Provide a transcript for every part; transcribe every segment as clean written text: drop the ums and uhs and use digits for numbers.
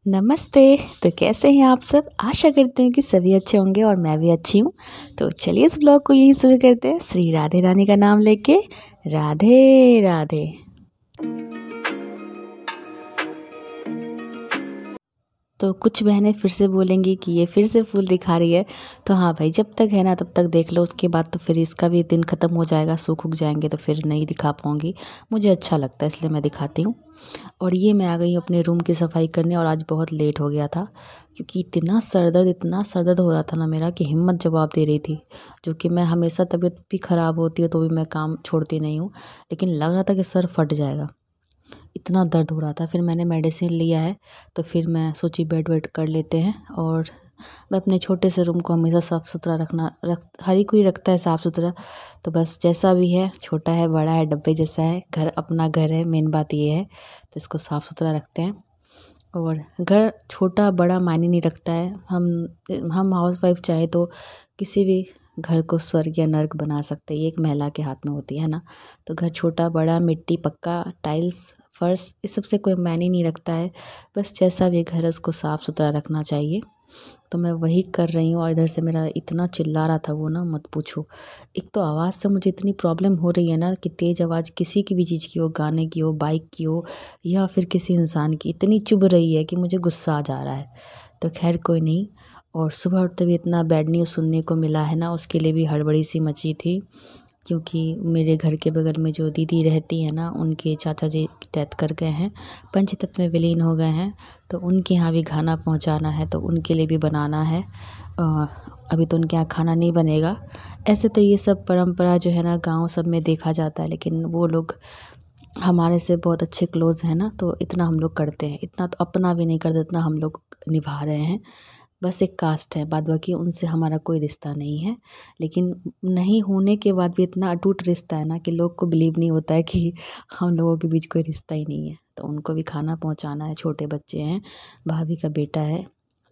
नमस्ते। तो कैसे हैं आप सब? आशा करते हैं कि सभी अच्छे होंगे और मैं भी अच्छी हूँ। तो चलिए इस ब्लॉग को यहीं शुरू करते हैं, श्री राधे रानी का नाम लेके। राधे राधे। तो कुछ बहनें फिर से बोलेंगी कि ये फिर से फूल दिखा रही है। तो हाँ भाई, जब तक है ना तब तक देख लो, उसके बाद तो फिर इसका भी दिन ख़त्म हो जाएगा, सूख उग जाएंगे तो फिर नहीं दिखा पाऊँगी। मुझे अच्छा लगता है इसलिए मैं दिखाती हूँ। और ये मैं आ गई हूँ अपने रूम की सफाई करने, और आज बहुत लेट हो गया था क्योंकि इतना सर दर्द हो रहा था ना मेरा कि हिम्मत जवाब दे रही थी। जो कि मैं हमेशा, तबीयत भी ख़राब होती है तो भी मैं काम छोड़ती नहीं हूँ, लेकिन लग रहा था कि सर फट जाएगा, इतना दर्द हो रहा था। फिर मैंने मेडिसिन लिया है, तो फिर मैं सोची बेड वेड कर लेते हैं। और मैं अपने छोटे से रूम को हमेशा साफ़ सुथरा हर ही कोई रखता है साफ़ सुथरा। तो बस जैसा भी है, छोटा है बड़ा है, डब्बे जैसा है, घर अपना घर है, मेन बात ये है। तो इसको साफ़ सुथरा रखते हैं। और घर छोटा बड़ा मायने नहीं रखता है। हम हाउसवाइफ चाहे तो किसी भी घर को स्वर्ग या नर्क बना सकते हैं, ये एक महिला के हाथ में होती है ना। तो घर छोटा बड़ा, मिट्टी पक्का, टाइल्स फर्श, इस सब से कोई मायने नहीं रखता है। बस जैसा भी घर है उसको साफ़ सुथरा रखना चाहिए। तो मैं वही कर रही हूँ। और इधर से मेरा इतना चिल्ला रहा था वो ना, मत पूछो। एक तो आवाज़ से मुझे इतनी प्रॉब्लम हो रही है ना कि तेज़ आवाज़ किसी की भी चीज़ की हो, गाने की हो, बाइक की हो, या फिर किसी इंसान की, इतनी चुभ रही है कि मुझे गुस्सा आ जा रहा है। तो खैर कोई नहीं। और सुबह उठते भी इतना बैड न्यूज़ सुनने को मिला है ना, उसके लिए भी हड़बड़ी सी मची थी। क्योंकि मेरे घर के बगल में जो दीदी रहती हैं ना, उनके चाचा जी डेथ कर गए हैं, पंचतत्व में विलीन हो गए हैं। तो उनके यहाँ भी खाना पहुँचाना है, तो उनके लिए भी बनाना है। अभी तो उनके यहाँ खाना नहीं बनेगा। ऐसे तो ये सब परंपरा जो है ना गाँव सब में देखा जाता है, लेकिन वो लोग हमारे से बहुत अच्छे क्लोज़ हैं ना, तो इतना हम लोग करते हैं। इतना तो अपना भी नहीं करते, इतना हम लोग निभा रहे हैं। बस एक कास्ट है, बाद बाकी उनसे हमारा कोई रिश्ता नहीं है। लेकिन नहीं होने के बाद भी इतना अटूट रिश्ता है ना कि लोग को बिलीव नहीं होता है कि हम लोगों के बीच कोई रिश्ता ही नहीं है। तो उनको भी खाना पहुंचाना है, छोटे बच्चे हैं, भाभी का बेटा है।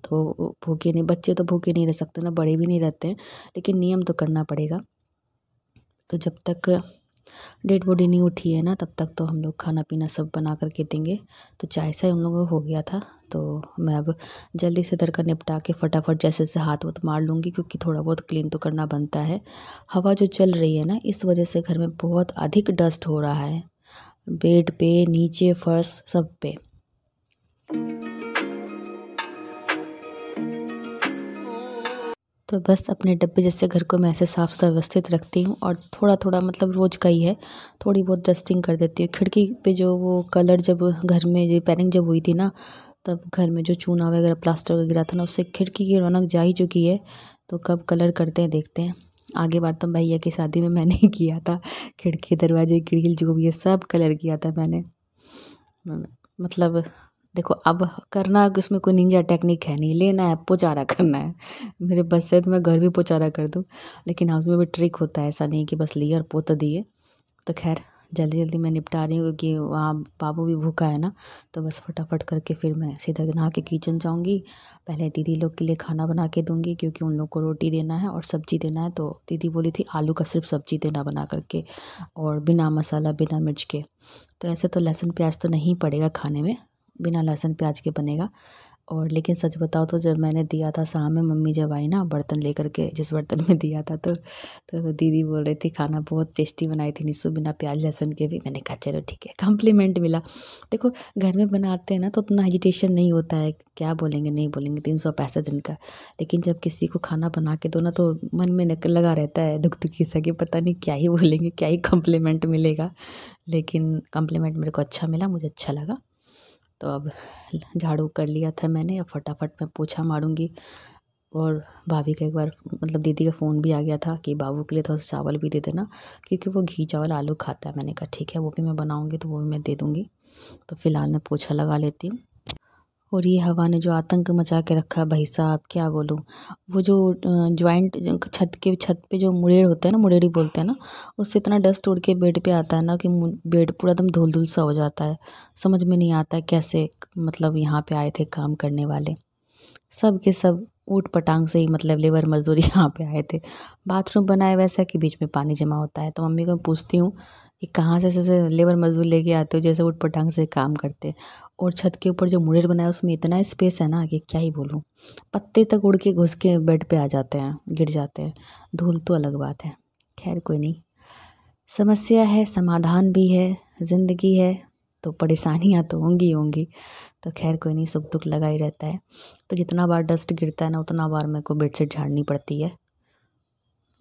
तो भूखे नहीं, बच्चे तो भूखे नहीं रह सकते ना, बड़े भी नहीं रहते हैं, लेकिन नियम तो करना पड़ेगा। तो जब तक डेड बॉडी नहीं उठी है ना, तब तक तो हम लोग खाना पीना सब बना कर के देंगे। तो चाय से उन लोगों को हो गया था, तो मैं अब जल्दी से इधर का निपटा के फटाफट जैसे से हाथ वाथ मार लूँगी, क्योंकि थोड़ा बहुत क्लीन तो करना बनता है। हवा जो चल रही है ना, इस वजह से घर में बहुत अधिक डस्ट हो रहा है, बेड पे, नीचे, फर्श सब पे। तो बस अपने डब्बे जैसे घर को मैं ऐसे साफ़ सुथरा व्यवस्थित रखती हूँ। और थोड़ा थोड़ा मतलब रोज़ का ही है, थोड़ी बहुत डस्टिंग कर देती हूँ। खिड़की पे जो वो कलर, जब घर में रिपेयरिंग जब हुई थी ना, तब घर में जो चूना वगैरह प्लास्टर वगैरह था ना, उससे खिड़की की रौनक जा ही चुकी है। तो कब कलर करते हैं देखते हैं। आगे बार तो भैया की शादी में मैंने ही किया था, खिड़की दरवाजे ग्रिल जो भी है सब कलर किया था मैंने। मतलब देखो, अब करना इसमें कोई निंजा टेक्निक है नहीं, लेना है पोचारा करना है। मेरे बस से तो मैं घर भी पोचारा कर दूँ, लेकिन हाउस में भी ट्रिक होता है, ऐसा नहीं कि बस लिए और पोत दिए। तो खैर जल्दी जल्दी मैं निपटा रही हूँ क्योंकि वहाँ बाबू भी भूखा है ना। तो बस फटाफट करके फिर मैं सीधा नहा के किचन जाऊँगी। पहले दीदी लोग के लिए खाना बना के दूँगी, क्योंकि उन लोग को रोटी देना है और सब्ज़ी देना है। तो दीदी बोली थी आलू का सिर्फ सब्ज़ी देना बना करके, और बिना मसाला बिना मिर्च के। तो ऐसे तो लहसुन प्याज तो नहीं पड़ेगा खाने में, बिना लहसुन प्याज के बनेगा। और लेकिन सच बताओ तो जब मैंने दिया था शाम में, मम्मी जब आई ना बर्तन लेकर के, जिस बर्तन में दिया था, तो दीदी बोल रही थी खाना बहुत टेस्टी बनाई थी निशु, बिना प्याज लहसुन के भी। मैंने कहा चलो ठीक है, कॉम्प्लीमेंट मिला। देखो घर में बनाते हैं ना तो उतना हेजिटेशन नहीं होता है, क्या बोलेंगे नहीं बोलेंगे, 365 दिन का। लेकिन जब किसी को खाना बना के दो ना, तो मन में लगा रहता है दुख दुखी सा कि पता नहीं क्या ही बोलेंगे, क्या ही कॉम्प्लीमेंट मिलेगा। लेकिन कॉम्प्लीमेंट मेरे को अच्छा मिला, मुझे अच्छा लगा। तो अब झाड़ू कर लिया था मैंने, अब फटाफट मैं पोछा मारूंगी। और भाभी का एक बार मतलब दीदी का फ़ोन भी आ गया था कि बाबू के लिए थोड़ा सा चावल भी दे देना, क्योंकि वो घी चावल आलू खाता है। मैंने कहा ठीक है, वो भी मैं बनाऊंगी तो वो भी मैं दे दूंगी। तो फ़िलहाल मैं पोछा लगा लेती हूँ। और ये हवा ने जो आतंक मचा के रखा है भाई साहब, क्या बोलूँ। वो जो जॉइंट छत पे जो मुड़ेड़ होता है ना, मुड़ेड़ी बोलते हैं ना, उससे इतना डस्ट उड़ के बेड पे आता है ना कि बेड पूरा एकदम धुल धुल सा हो जाता है। समझ में नहीं आता है कैसे, मतलब यहाँ पे आए थे काम करने वाले, सब के सब ऊट पटांग से ही, मतलब लेबर मजदूर यहाँ पे आए थे। बाथरूम बनाए वैसा कि बीच में पानी जमा होता है। तो मम्मी को मैं पूछती हूँ ये कहाँ से ऐसे लेबर मजदूर लेके आते हो जैसे उटपटांग से काम करते। और छत के ऊपर जो मुरेर बनाया उसमें इतना स्पेस है ना कि क्या ही बोलूँ। पत्ते तक उड़ के घुस के बेड पे आ जाते हैं, गिर जाते हैं। धूल तो अलग बात है। खैर कोई नहीं, समस्या है, समाधान भी है, ज़िंदगी है तो परेशानियाँ तो होंगी ही होंगी। तो खैर कोई नहीं, सुख दुख लगा ही रहता है। तो जितना बार डस्ट गिरता है ना उतना बार मेरे को बेडशीट झाड़नी पड़ती है।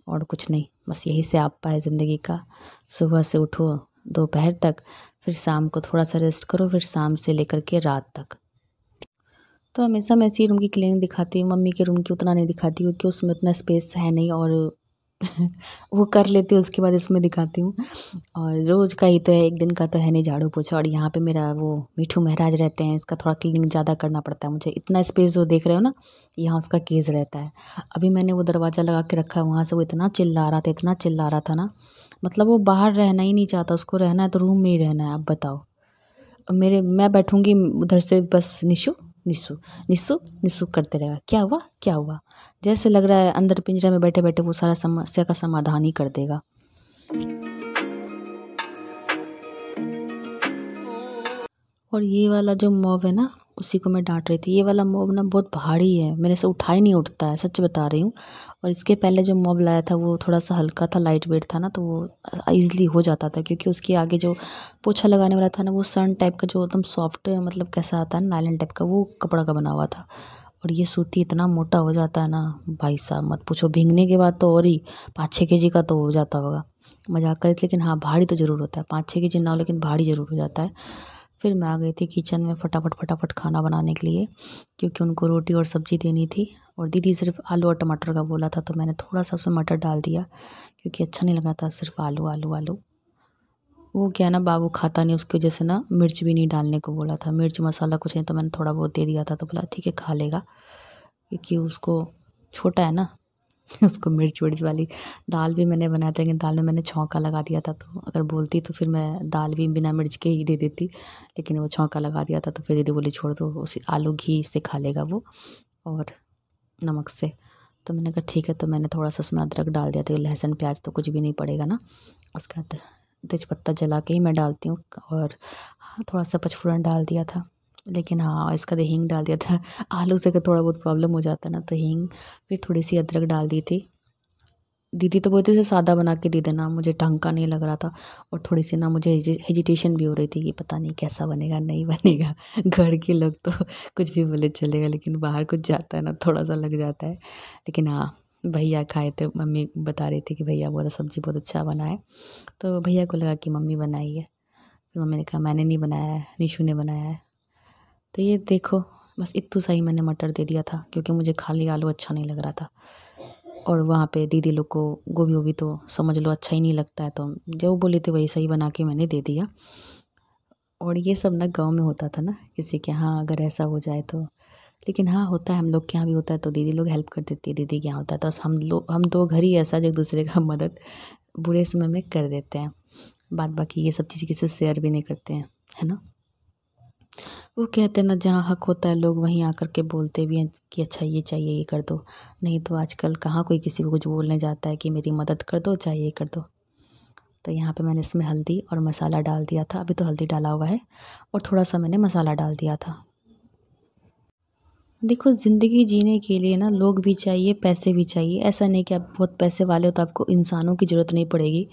और कुछ नहीं, बस यही से आपा है ज़िंदगी का। सुबह से उठो दोपहर तक, फिर शाम को थोड़ा सा रेस्ट करो, फिर शाम से लेकर के रात तक। तो हमेशा मैं इसी रूम की क्लीनिंग दिखाती हूँ, मम्मी के रूम की उतना नहीं दिखाती क्योंकि उसमें उतना स्पेस है नहीं। और वो कर लेती हूँ उसके बाद इसमें दिखाती हूँ। और रोज़ का ही तो है, एक दिन का तो है नहीं झाड़ू पोछा। और यहाँ पे मेरा वो मिठू महाराज रहते हैं, इसका थोड़ा क्लीनिंग ज़्यादा करना पड़ता है मुझे। इतना स्पेस जो देख रहे हो ना, यहाँ उसका केज रहता है। अभी मैंने वो दरवाज़ा लगा के रखा है, वहाँ से वो इतना चिल्ला रहा था, इतना चिल्ला रहा था ना, मतलब वो बाहर रहना ही नहीं चाहता। उसको रहना है तो रूम में ही रहना है। अब बताओ, अब मैं बैठूंगी उधर से बस निशु निशु निशु निशु करते रहेगा। क्या हुआ क्या हुआ, जैसे लग रहा है अंदर पिंजरे में बैठे बैठे वो सारा समस्या का समाधान ही कर देगा। और ये वाला जो मॉब है ना, उसी को मैं डांट रही थी। ये वाला मॉब ना बहुत भारी है, मेरे से उठा ही नहीं उठता है, सच बता रही हूँ। और इसके पहले जो मॉब लाया था वो थोड़ा सा हल्का था, लाइट वेट था ना, तो वो ईजिली हो जाता था। क्योंकि उसके आगे जो पोछा लगाने वाला था ना, वो सन टाइप का जो एकदम सॉफ्ट, मतलब कैसा आता है नायलॉन टाइप का, वो कपड़ा का बना हुआ था। और ये सूती इतना मोटा हो जाता है ना भाई साहब, मत पूछो। भींगने के बाद तो और ही 5-6 kg का तो हो जाता होगा, मजाक कर। लेकिन हाँ, भारी तो ज़रूर होता है। 5-6 kg ना हो, लेकिन भारी ज़रूर हो जाता है। फिर मैं आ गई थी किचन में फटाफट फटाफट खाना बनाने के लिए, क्योंकि उनको रोटी और सब्ज़ी देनी थी। और दीदी सिर्फ आलू और टमाटर का बोला था, तो मैंने थोड़ा सा उसमें मटर डाल दिया, क्योंकि अच्छा नहीं लग रहा था सिर्फ आलू आलू आलू। वो क्या है ना, बाबू खाता नहीं, उसकी वजह से ना मिर्च भी नहीं डालने को बोला था। मिर्च मसाला कुछ नहीं, तो मैंने थोड़ा बहुत दे दिया था। तो बोला ठीक है खा लेगा, क्योंकि उसको छोटा है ना उसको मिर्च विर्च वाली दाल भी मैंने बनाया था, लेकिन दाल में मैंने छौंका लगा दिया था। तो अगर बोलती तो फिर मैं दाल भी बिना मिर्च के ही दे देती, लेकिन वो छौंका लगा दिया था। तो फिर दीदी बोली छोड़ दो, उसी आलू घी से खा लेगा वो, और नमक से। तो मैंने कहा ठीक है। तो मैंने थोड़ा सा उसमें अदरक डाल दिया था, लहसुन प्याज तो कुछ भी नहीं पड़ेगा ना। उसके बाद तेजपत्ता जला के ही मैं डालती हूँ। और हाँ, थोड़ा सा पचफोरन डाल दिया था, लेकिन हाँ इसका तो हींग डाल दिया था। आलू से अगर थोड़ा बहुत प्रॉब्लम हो जाता है ना, तो हींग। फिर थोड़ी सी अदरक डाल दी थी। दीदी तो बोलती सिर्फ सादा बना के दे देना, मुझे ढंग का नहीं लग रहा था। और थोड़ी सी ना मुझे हेजिटेशन भी हो रही थी कि पता नहीं कैसा बनेगा नहीं बनेगा। घर के लोग तो कुछ भी बोले चलेगा, लेकिन बाहर कुछ जाता है ना, थोड़ा सा लग जाता है। लेकिन हाँ, भैया खाए थे, मम्मी बता रही थी कि भैया बहुत सब्ज़ी बहुत अच्छा बना है। तो भैया को लगा कि मम्मी बनाई है। फिर मम्मी ने कहा मैंने नहीं बनाया है, निशु ने बनाया है। तो ये देखो, बस इतना सा ही मैंने मटर दे दिया था, क्योंकि मुझे खाली आलू अच्छा नहीं लग रहा था। और वहाँ पे दीदी लोग को गोभी वोभी तो समझ लो अच्छा ही नहीं लगता है, तो जो बोले थे वही सही बना के मैंने दे दिया। और ये सब ना गाँव में होता था ना, किसी के यहाँ अगर ऐसा हो जाए तो। लेकिन हाँ, होता है, हम लोग के यहाँ भी होता है, तो दीदी लोग हेल्प कर देती है। दीदी के यहाँ होता है तो हम दो घर ही ऐसा जो एक दूसरे का मदद बुरे समय में कर देते हैं। बाद बाकी ये सब चीज़ किसी से शेयर भी नहीं करते हैं, है ना। वो कहते हैं ना, जहाँ हक होता है लोग वहीं आकर के बोलते भी हैं कि अच्छा ये चाहिए ये कर दो। नहीं तो आजकल कहाँ कोई किसी को कुछ बोलने जाता है कि मेरी मदद कर दो चाहे ये कर दो। तो यहाँ पे मैंने इसमें हल्दी और मसाला डाल दिया था, अभी तो हल्दी डाला हुआ है, और थोड़ा सा मैंने मसाला डाल दिया था। देखो, ज़िंदगी जीने के लिए ना लोग भी चाहिए, पैसे भी चाहिए। ऐसा नहीं कि आप बहुत पैसे वाले हो तो आपको इंसानों की ज़रूरत नहीं पड़ेगी।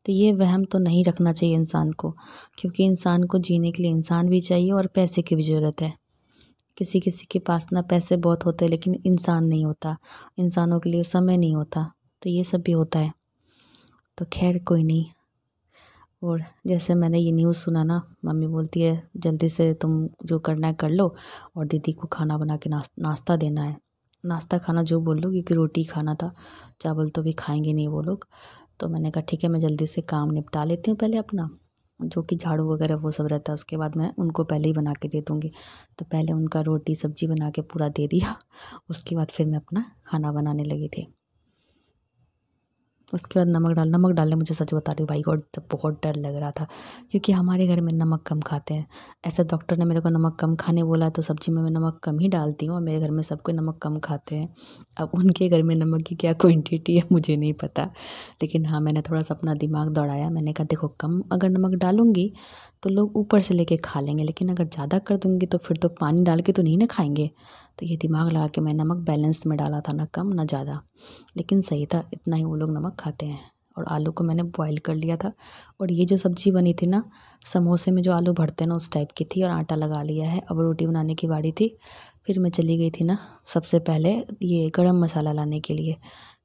तो ये वहम तो नहीं रखना चाहिए इंसान को, क्योंकि इंसान को जीने के लिए इंसान भी चाहिए और पैसे की भी ज़रूरत है। किसी किसी के पास ना पैसे बहुत होते हैं, लेकिन इंसान नहीं होता, इंसानों के लिए समय नहीं होता। तो ये सब भी होता है। तो खैर कोई नहीं। और जैसे मैंने ये न्यूज़ सुना ना, मम्मी बोलती है जल्दी से तुम जो करना है कर लो, और दीदी को खाना बना के नाश्ता देना है। नाश्ता खाना जो बोल लो, क्योंकि रोटी खाना था, चावल तो भी खाएंगे नहीं वो लोग। तो मैंने कहा ठीक है, मैं जल्दी से काम निपटा लेती हूँ पहले अपना, जो कि झाड़ू वगैरह वो सब रहता है, उसके बाद मैं उनको पहले ही बना के दे दूँगी। तो पहले उनका रोटी सब्ज़ी बना के पूरा दे दिया, उसके बाद फिर मैं अपना खाना बनाने लगी थी। उसके बाद नमक डालने मुझे सच बता रही हूँ भाई गॉड जब बहुत डर लग रहा था, क्योंकि हमारे घर में नमक कम खाते हैं। ऐसे डॉक्टर ने मेरे को नमक कम खाने बोला, तो सब्ज़ी में मैं नमक कम ही डालती हूँ और मेरे घर में सबको नमक कम खाते हैं। अब उनके घर में नमक की क्या क्वांटिटी है मुझे नहीं पता, लेकिन हाँ मैंने थोड़ा सा अपना दिमाग दौड़ाया। मैंने कहा देखो कम अगर नमक डालूँगी तो लोग ऊपर से लेके खा लेंगे, लेकिन अगर ज़्यादा कर दूँगी तो फिर तो पानी डाल के तो नहीं ना खाएँगे। तो ये दिमाग लगा के मैं नमक बैलेंस में डाला था, ना कम ना ज़्यादा, लेकिन सही था, इतना ही वो लोग नमक खाते हैं। और आलू को मैंने बॉईल कर लिया था, और ये जो सब्ज़ी बनी थी ना, समोसे में जो आलू भरते हैं ना उस टाइप की थी, और आटा लगा लिया है। अब रोटी बनाने की बारी थी। फिर मैं चली गई थी ना सबसे पहले ये गरम मसाला लाने के लिए,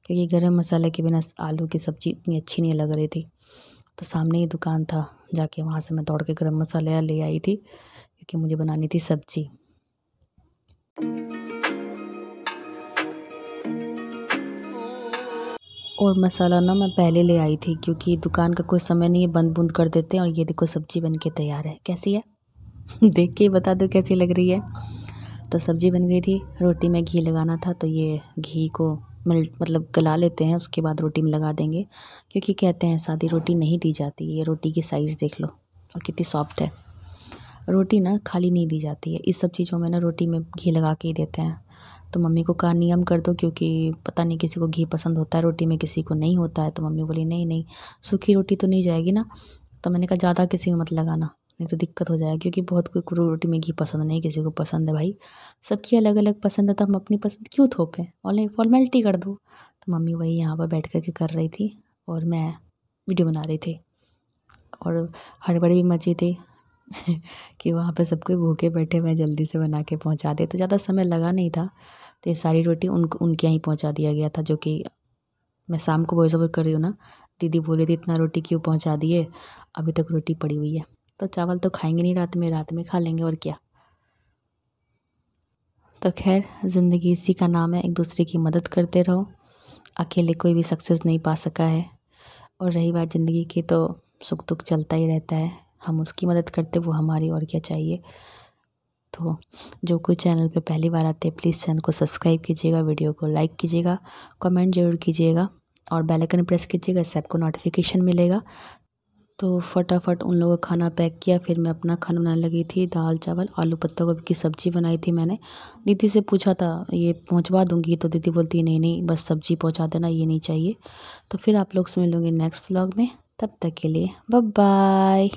क्योंकि गरम मसाले के बिना आलू की सब्ज़ी इतनी अच्छी नहीं लग रही थी। तो सामने ही दुकान था, जाके वहाँ से मैं दौड़ के गरम मसाला ले आई थी, क्योंकि मुझे बनानी थी सब्ज़ी। और मसाला ना मैं पहले ले आई थी, क्योंकि दुकान का कोई समय नहीं है, बंद बुंद कर देते हैं। और ये देखो सब्ज़ी बन के तैयार है, कैसी है देख के ही बता दो कैसी लग रही है। तो सब्ज़ी बन गई थी, रोटी में घी लगाना था, तो ये घी को मतलब गला लेते हैं, उसके बाद रोटी में लगा देंगे, क्योंकि कहते हैं सादी रोटी नहीं दी जाती। ये रोटी की साइज़ देख लो और कितनी सॉफ्ट है। रोटी ना खाली नहीं दी जाती है, इस सब चीज़ों में ना रोटी में घी लगा के ही देते हैं। तो मम्मी को कहा नियम कर दो, क्योंकि पता नहीं किसी को घी पसंद होता है रोटी में, किसी को नहीं होता है। तो मम्मी बोली नहीं नहीं, सूखी रोटी तो नहीं जाएगी ना। तो मैंने कहा ज़्यादा किसी में मत लगाना, नहीं तो दिक्कत हो जाएगी, क्योंकि बहुत कोई को रोटी में घी पसंद नहीं, किसी को पसंद है भाई, सबकी अलग अलग पसंद है, तो हम अपनी पसंद क्यों थोपें, ऑनलाइन फॉर्मेलिटी कर दो। तो मम्मी वही यहाँ पर बैठ कर के कर रही थी, और मैं वीडियो बना रही थी, और हड़बड़ी भी मची थी कि वहाँ पे सब कोई भूखे बैठे, मैं जल्दी से बना के पहुँचा दे। तो ज़्यादा समय लगा नहीं था, तो ये सारी रोटी उनके यहाँ ही पहुँचा दिया गया था, जो कि मैं शाम को वॉइस ओवर कर रही हूँ ना। दीदी बोली थी इतना रोटी क्यों पहुँचा दिए, अभी तक रोटी पड़ी हुई है। तो चावल तो खाएंगे नहीं रात में खा लेंगे और क्या। तो खैर ज़िंदगी इसी का नाम है, एक दूसरे की मदद करते रहो। अकेले कोई भी सक्सेस नहीं पा सका है। और रही बात ज़िंदगी की, तो सुख दुख चलता ही रहता है, हम उसकी मदद करते, वो हमारी, और क्या चाहिए। तो जो कोई चैनल पे पहली बार आते हैं प्लीज़ चैनल को सब्सक्राइब कीजिएगा, वीडियो को लाइक कीजिएगा, कमेंट ज़रूर कीजिएगा, और बेल आइकन प्रेस कीजिएगा, इससे आपको नोटिफिकेशन मिलेगा। तो फटाफट उन लोगों का खाना पैक किया, फिर मैं अपना खाना बनाने लगी थी। दाल चावल आलू पत्ता गोभी की सब्ज़ी बनाई थी मैंने। दीदी से पूछा था ये पहुंचवा दूंगी, तो दीदी बोलती नहीं नहीं बस सब्ज़ी पहुंचा देना, ये नहीं चाहिए। तो फिर आप लोग से मिलूँगी नेक्स्ट व्लॉग में, तब तक के लिए बाय बाय।